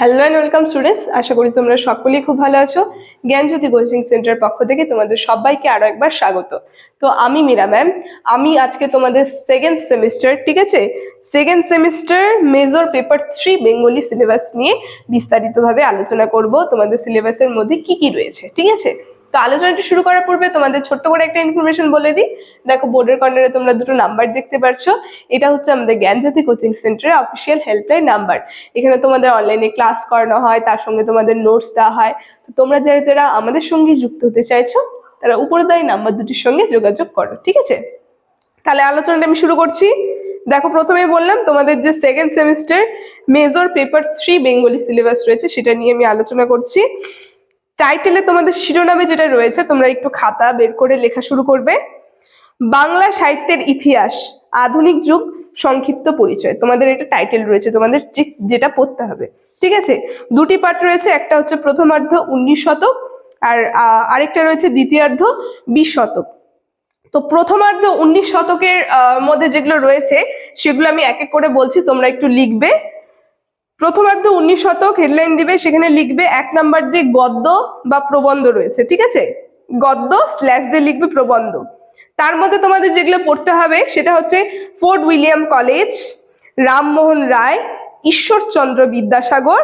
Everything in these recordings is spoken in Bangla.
হ্যালো অ্যান্ড ওয়েলকাম স্টুডেন্টস, আশা করি তোমরা সকলেই খুব ভালো আছো। জ্ঞানজ্যোতি কোচিং সেন্টার পক্ষ থেকে তোমাদের সবাইকে আরো একবার স্বাগত। তো আমি মীরা ম্যাম, আমি আজকে তোমাদের সেকেন্ড সেমিস্টার, ঠিক আছে, second semester major paper 3 Bengali syllabus নিয়ে বিস্তারিতভাবে আলোচনা করব। তোমাদের সিলেবাসের মধ্যে কি কি রয়েছে, ঠিক আছে। তো আলোচনাটি শুরু করার পূর্বে তোমাদের ছোট্ট করে একটা ইনফরমেশন বলে দিই। দেখো, বোর্ডের কর্নারে তোমরা দুটো নাম্বার দেখতে পাচ্ছ। এটা হচ্ছে আমাদের জ্ঞানজ্যোতি কোচিং সেন্টারের অফিসিয়াল হেল্পলাইন নাম্বার। এখানে তোমাদের অনলাইনে ক্লাস করানো হয়, তার সঙ্গে তোমাদের নোটস দেওয়া হয়। তো তোমরা যারা যারা আমাদের সঙ্গে যুক্ত হতে চাইছো তারা উপরে দেওয়া নাম্বার দুটির সঙ্গে যোগাযোগ করো, ঠিক আছে। তাহলে আলোচনাটা আমি শুরু করছি। দেখো, প্রথমে বললাম তোমাদের যে second semester major paper 3 Bengali syllabus রয়েছে সেটা নিয়ে আমি আলোচনা করছি। টাইটেলে তোমাদের শিরোনামে যেটা রয়েছে তোমরা একটু খাতা বের করে লেখা শুরু করবে। বাংলা সাহিত্যের ইতিহাস, আধুনিক যুগ, সংক্ষিপ্ত পরিচয়। তোমাদের এটা টাইটেল রয়েছে, তোমাদের যেটা পড়তে হবে, ঠিক আছে। দুটি পার্ট রয়েছে, একটা হচ্ছে প্রথমার্ধ 19 শতক আর আরেকটা রয়েছে দ্বিতীয়ার্ধ 20 শতক। তো প্রথমার্ধ 19 শতকের মধ্যে যেগুলো রয়েছে সেগুলো আমি এক এক করে বলছি, তোমরা একটু লিখবে। প্রথমার্ধ 19 শতক হেডলাইন দিবে, সেখানে লিখবে 1 নাম্বার দিয়ে গদ্য বা প্রবন্ধ রয়েছে, ঠিক আছে। গদ্য স্ল্যাশ দিয়ে লিখবে প্রবন্ধ। তার মধ্যে তোমাদের যেগুলো পড়তে হবে সেটা হচ্ছে fort William college, Rammohan Roy, Ishwarchandra Vidyasagar,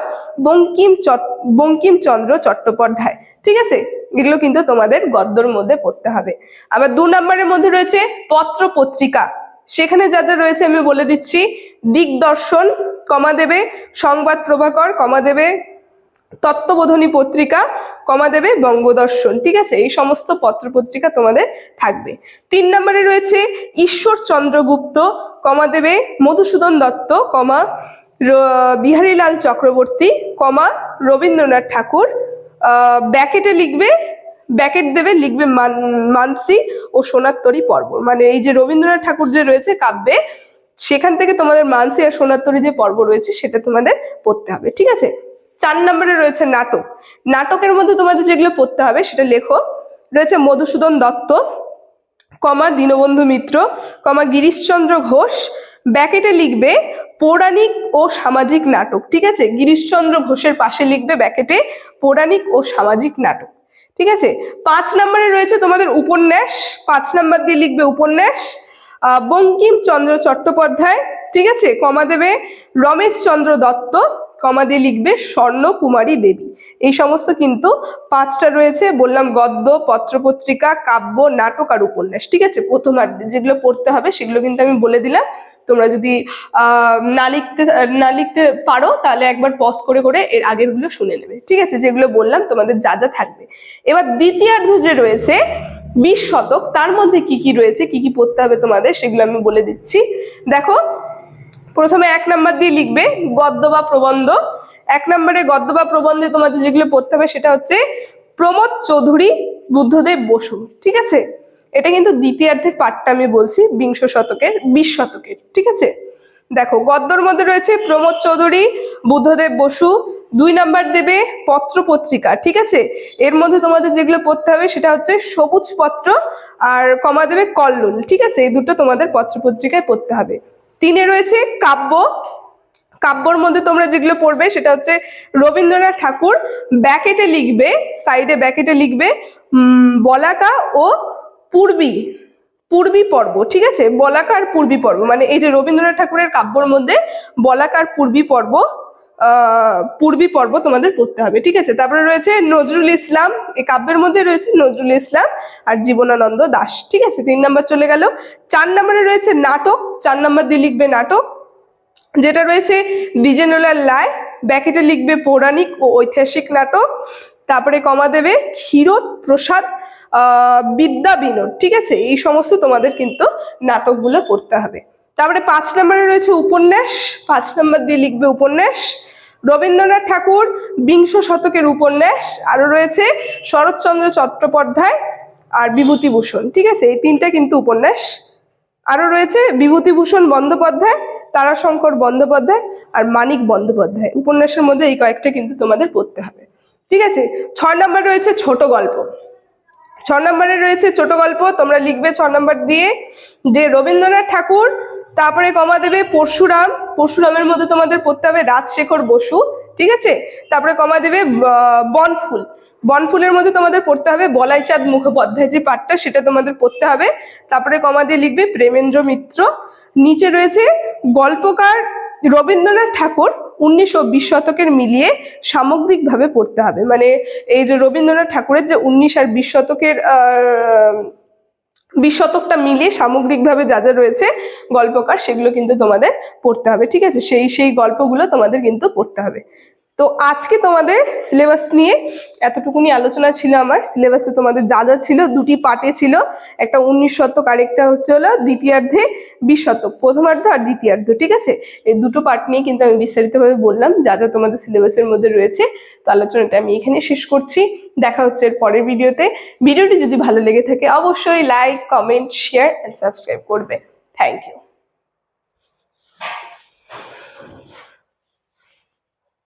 Bankimchandra Chattopadhyay, ঠিক আছে। এগুলো কিন্তু তোমাদের গদ্যর মধ্যে পড়তে হবে। আবার 2 নম্বরের মধ্যে রয়েছে পত্র পত্রিকা, সেখানে যা যা রয়েছে আমি বলে দিচ্ছি। দিগদর্শন, কমা দেবে সংবাদ প্রভাকর, কমা দেবে তত্ত্ববোধনী পত্রিকা, কমা দেবে বঙ্গদর্শন, ঠিক আছে। এই সমস্ত পত্র পত্রিকা তোমাদের থাকবে। 3 নম্বরে রয়েছে ঈশ্বরচন্দ্র গুপ্ত, কমা দেবে মধুসূদন দত্ত, কমা বিহারীলাল চক্রবর্তী, কমা রবীন্দ্রনাথ ঠাকুর। ব্যাকেটে লিখবে, ব্যাকেট দেবে, লিখবে মানসী ও সোনার পর্ব। মানে এই যে রবীন্দ্রনাথ ঠাকুর যে রয়েছে কাব্যে, সেখান থেকে তোমাদের মানসী আর সোনার যে পর্ব রয়েছে সেটা তোমাদের পড়তে হবে, ঠিক আছে। 4 নম্বরে রয়েছে নাটক। নাটকের মধ্যে তোমাদের যেগুলো পড়তে হবে সেটা লেখো। রয়েছে মধুসূদন দত্ত, কমা দীনবন্ধু মিত্র, কমা গিরিশচন্দ্র ঘোষ। ব্যাকেটে লিখবে পৌরাণিক ও সামাজিক নাটক, ঠিক আছে। গিরিশচন্দ্র ঘোষের পাশে লিখবে ব্যাকেটে পৌরাণিক ও সামাজিক নাটক, ঠিক আছে। 5 নম্বরে রয়েছে তোমাদের উপন্যাস, 5 নম্বর দিয়ে লিখবে উপন্যাস। বঙ্কিমচন্দ্র চট্টোপাধ্যায়, ঠিক আছে, কমা দেবে রমেশচন্দ্র দত্ত, কমা দিয়ে লিখবে স্বর্ণকুমারী দেবী। এই সমস্ত কিন্তু 5টা রয়েছে, বললাম গদ্য, পত্রপত্রিকা, কাব্য, নাটক আর উপন্যাস, ঠিক আছে। প্রথমার্ধে যেগুলো পড়তে হবে সেগুলো কিন্তু আমি বলে দিলাম। তোমরা যদি না লিখতে পারো তাহলে একবার পজ করে করে এর আগের গুলো শুনে নেবে, ঠিক আছে, যেগুলো বললাম তোমাদের যা যা থাকবে। এবার দ্বিতীয়ার্ধ যে রয়েছে 20 শতক, তার মধ্যে কি কি রয়েছে, কি কি পড়তে হবে তোমাদের সেগুলো আমি বলে দিচ্ছি। দেখো, প্রথমে 1 নাম্বার দিয়ে লিখবে গদ্য বা প্রবন্ধ। 1 নম্বরে গদ্য বা প্রবন্ধে তোমাদের যেগুলো পড়তে হবে সেটা হচ্ছে প্রমোদ চৌধুরী, বুদ্ধদেব বসু, ঠিক আছে। এটা কিন্তু দ্বিতীয়ার্ধের পাঠটা আমি বলছি, 20 শতকের, ঠিক আছে। দেখো, গদ্যর মধ্যে রয়েছে প্রমোদ চৌধুরী, বুদ্ধদেব বসু। 2 নাম্বার দেবে পত্র পত্রিকা, ঠিক আছে। এর মধ্যে তোমাদের যেগুলো পড়তে হবে সেটা হচ্ছে সবুজ পত্র আর কমা দেবে কল্লোল, ঠিক আছে। এই দুটো তোমাদের পত্র পত্রিকায় পড়তে হবে। 3-এ রয়েছে কাব্য। কাব্যর মধ্যে তোমরা যেগুলো পড়বে সেটা হচ্ছে রবীন্দ্রনাথ ঠাকুর। ব্যাকেটে লিখবে, সাইডে ব্যাকেটে লিখবে বলাকা ও পূর্বী পর্ব, ঠিক আছে। বলাকা আর পূর্বী পর্ব, মানে এই যে রবীন্দ্রনাথ ঠাকুরের কাব্যর মধ্যে বলাকা আর পূর্বী পর্ব তোমাদের পড়তে হবে, ঠিক আছে। তারপরে রয়েছে নজরুল ইসলাম, এই কাব্যের মধ্যে রয়েছে নজরুল ইসলাম আর জীবনানন্দ দাশ, ঠিক আছে। 3 নম্বর চলে গেল। 4 নম্বরে রয়েছে নাটক, 4 নম্বর দিয়ে লিখবে নাটক, যেটা রয়েছে দ্বিজেন্দ্রলাল রায়। ব্যাকেটে লিখবে পৌরাণিক ও ঐতিহাসিক নাটক। তারপরে কমা দেবে ক্ষীরোদ প্রসাদ বিদ্যা বিনোদ, ঠিক আছে। এই সমস্ত তোমাদের কিন্তু নাটকগুলো পড়তে হবে। তারপরে 5 নম্বরে রয়েছে উপন্যাস, 5 নম্বর দিয়ে লিখবে উপন্যাস। রবীন্দ্রনাথ ঠাকুর, 20 শতকের উপন্যাস। আরো রয়েছে শরৎচন্দ্র চট্টোপাধ্যায় আর বিভূতিভূষণ, ঠিক আছে। এই 3টা কিন্তু উপন্যাস। আরো রয়েছে বিভূতিভূষণ বন্দ্যোপাধ্যায়, তারাশঙ্কর বন্দ্যোপাধ্যায় আর মানিক বন্দ্যোপাধ্যায়। উপন্যাসের মধ্যে এই কয়েকটা কিন্তু তোমাদের পড়তে হবে, ঠিক আছে। 6 নম্বর রয়েছে ছোট গল্প। 6 নম্বরে রয়েছে ছোট গল্প, তোমরা লিখবে 6 নম্বর দিয়ে যে রবীন্দ্রনাথ ঠাকুর, তারপরে কমা দেবে পরশুরাম। পরশুরামের মধ্যে তোমাদের পড়তে হবে রাজশেখর বসু, ঠিক আছে। তারপরে কমা দেবে বনফুল। বনফুলের মধ্যে তোমাদের পড়তে হবে বলাইচাঁদ মুখোপাধ্যায় যে পাঠটা, সেটা তোমাদের পড়তে হবে। তারপরে কমা দিয়ে লিখবে প্রেমেন্দ্র মিত্র। নিচে রয়েছে গল্পকার রবীন্দ্রনাথ ঠাকুর 19 ও 20 শতকের মিলিয়ে সামগ্রিকভাবে পড়তে হবে। মানে এই যে রবীন্দ্রনাথ ঠাকুরের যে 19 আর 20 শতকের 20 শতকটা মিলিয়ে সামগ্রিকভাবে যা যা রয়েছে গল্পকার, সেগুলো কিন্তু তোমাদের পড়তে হবে। ঠিক আছে, সেই গল্পগুলো তোমাদের কিন্তু পড়তে হবে। তো আজকে তোমাদের সিলেবাস নিয়ে এতটুকুনি আলোচনা ছিল আমার। সিলেবাসে তোমাদের যা যা ছিল, দুটি পার্টে ছিল, একটা 19 শতক, আরেকটা হচ্ছে হলো দ্বিতীয়ার্ধে 20 শতক, প্রথমার্ধ আর দ্বিতীয়ার্ধ। ঠিক আছে, এই দুটো পার্ট নিয়ে কিন্তু আমি বিস্তারিতভাবে বললাম যা যা তোমাদের সিলেবাসের মধ্যে রয়েছে। তো আলোচনাটা আমি এখানে শেষ করছি। দেখা হচ্ছে এর পরের ভিডিওতে। ভিডিওটি যদি ভালো লেগে থাকে অবশ্যই like, comment, share and subscribe করবে। Thank you.